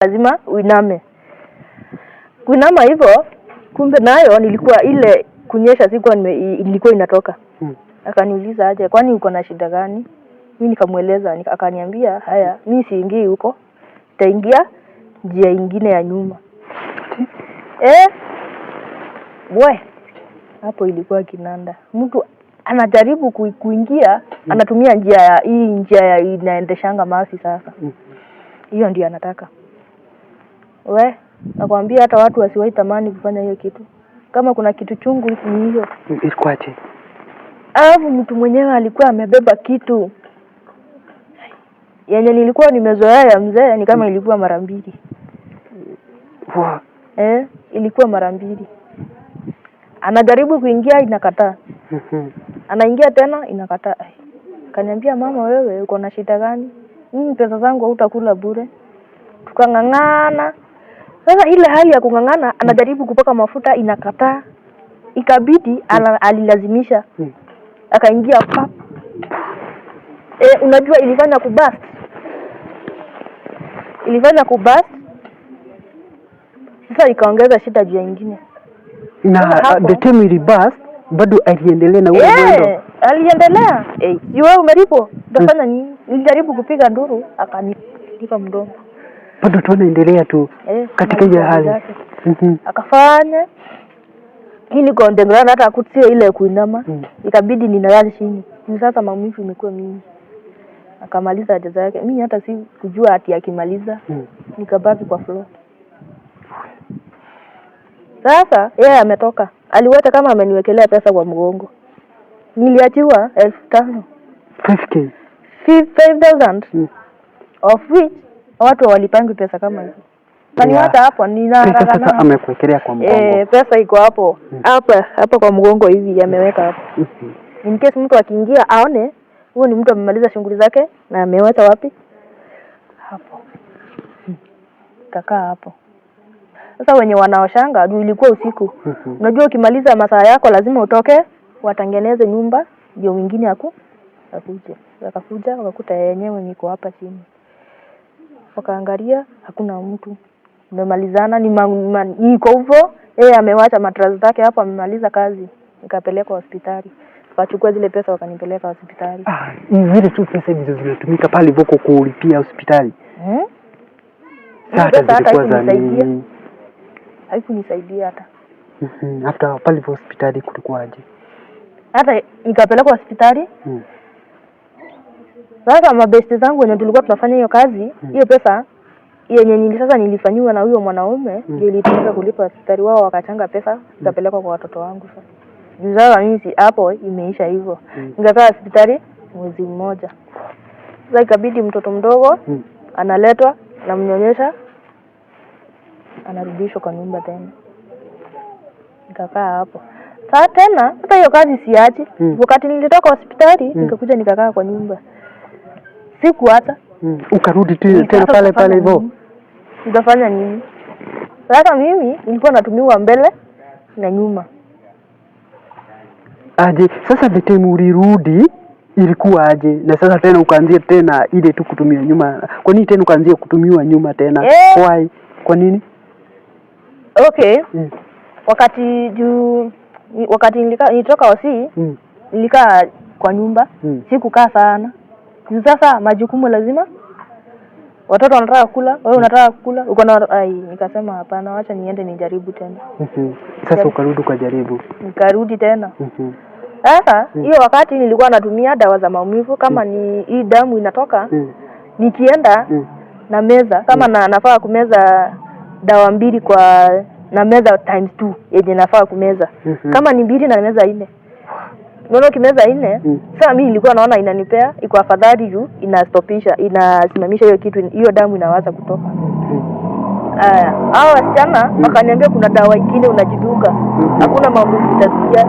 lazima uiname. Kuinama hivyo, kumbe nayo nilikuwa ile kunyesha sikuwa ilikuwa inatoka. Akaniuliza aje, kwani uko na shida gani? Mimi nikamueleza, akaniambia haya, mimi siingii huko. Nitaingia njia nyingine ya nyuma. Hapo ilikuwa kinanda. Mtu anajaribu kuingia, anatumia njia ya inaendeshanga masi sasa. Hiyo ndio anataka. Nakwambia hata watu wasiwahi tamani kufanya hiyo kitu. Kama kuna kitu chungu ni hiyo. Ilikuwaje? Mtu mwenyewe alikuwa amebeba kitu. Yenye nilikuwa nimezoea ya mzee ni kama ilikuwa mara 2. Ilikuwa mara 2. Anajaribu kuingia inakataa. Anaingia tena inakataa. Kaniambia mama wewe uko na shida gani? Pesa zangu hutakula bure. Tukangangana. Sasa ile hali ya kungangana anajaribu kupaka mafuta inakataa. Ikabidi alilazimisha. Akaingia pap. Unajua ilifanya kubust. Sasa ikaongeza shida juu nyingine. Na the time ili bust bado aliendelea na ule mwendo. Aliendelea. Wewe umelipo. Utafanya nini? Nilijaribu kupiga nduru akanipa mdomo. Bado tunaendelea tu katika ile hali. Akafanya hili kondengrana hata kutia ile kuinama. Ikabidi ninalala chini. Sasa maumivu imekuwa mingi. Akamaliza haja zake. Mimi hata si kujua ati akimaliza. Nikabaki kwa floor. Sasa yeye ametoka. Aliweta kama ameniwekelea pesa kwa mgongo. Niliachiwa 1500. 5,000 of which watu walipangi pesa kama hizo. Kaniwata hapo pesa sasa amekuwekelea kwa mgongo. Pesa iko hapo. Hapa kwa mgongo hivi ameweka hapo. In case mtu akiingia aone huyo ni mtu amemaliza shughuli zake na ameweka wapi? Hapo. Kakaa hapo. Sasa wenye wanaoshanga juu ilikuwa usiku. Unajua ukimaliza masaa yako lazima utoke watengeneze nyumba ndio wengine akuje. Wakakuja wakakuta yenyewe niko hapa chini. Wakaangalia hakuna mtu. Nimemalizana niko hivyo. Amewacha mattress zake hapo amemaliza kazi. Nikapeleka hospitali. Wakachukua zile pesa wakanipeleka hospitali. Zile tu pesa hizo zilitumika pale voko kulipia hospitali. Sasa zilikuwa za nini? Haikunisaidia hata. After pale hospitali kulikuwaje? Hata nikapeleka hospitali. Sasa mabesti zangu wenye tulikuwa tunafanya hiyo kazi, hiyo pesa yenye sasa nilifanywa na huyo mwanaume ndio ilitumika kulipa hospitali. Wao wakachanga pesa nikapeleka kwa watoto wangu sasa. Sasa mimi hapo imeisha hivyo. Nikakaa hospitali mwezi mmoja. Sasa ikabidi mtoto mdogo analetwa na mnyonyesha anarudishwa kwa nyumba tena. Nikakaa hapo. Sasa tena hata hiyo kazi siachi. Wakati nilitoka hospitali nikakuja nikakaa kwa nyumba. Siku hata ukarudi tena pale hivyo. Nitafanya nini? Sasa mimi nilikuwa natumiwa mbele na nyuma. Sasa the time ulirudi ilikuwa aje? Na sasa tena ukaanzia tena ile tu kutumia nyuma. Kwa nini tena ukaanzia kutumiwa nyuma tena? Why? Kwa nini? Okay. Wakati nilitoka hosi, nilikaa kwa nyumba, sikukaa sana. Sasa majukumu lazima. Watoto wanataka kula, wewe unataka kula, uko na nikasema hapana, acha niende nijaribu tena. Sasa ukarudi ukajaribu. Nikarudi tena. Sasa hiyo wakati nilikuwa natumia dawa za maumivu kama ni hii damu inatoka, nikienda na meza kama nafaa kumeza dawa 2 na meza times 2 yenye nafaa kumeza. Kama ni 2 na meza 4. Unaona kimeza 4, sasa mimi nilikuwa naona inanipea iko afadhali juu inastopisha, inasimamisha hiyo kitu, hiyo damu inaanza kutoka. Hao wasichana wakaniambia kuna dawa nyingine unajidunga. Hakuna maumivu utasikia.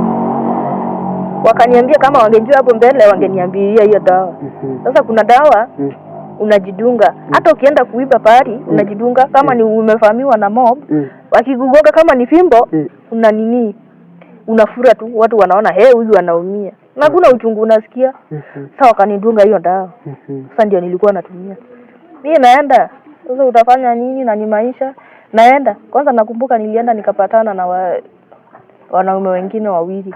Wakaniambia kama wangejua hapo mbele wangeniambia hiyo dawa. Sasa kuna dawa unajidunga. Hata ukienda kuiba pari unajidunga kama ni umefahamiwa na mob, wakikugonga kama ni fimbo una nini? Unafura tu, watu wanaona huyu anaumia. Na kuna uchungu unasikia. Sasa wakanidunga hiyo dawa. Sasa ndio nilikuwa natumia. Mimi naenda Sasa utafanya nini? Na ni maisha. Naenda. Kwanza nakumbuka nilienda nikapatana na wanaume wengine wawili.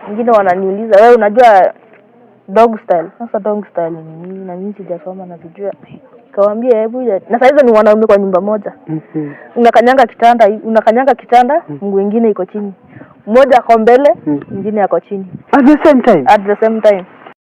Wengine wananiuliza, wewe unajua dog style? Sasa dog style ni nini? Na mimi sijasoma na sijua. Kawaambia hebu na sasa hizo ni wanaume kwa nyumba moja. Unakanyanga kitanda, mguu mwingine iko chini. Mmoja ako mbele, mwingine ako chini. At the same time. At the same time.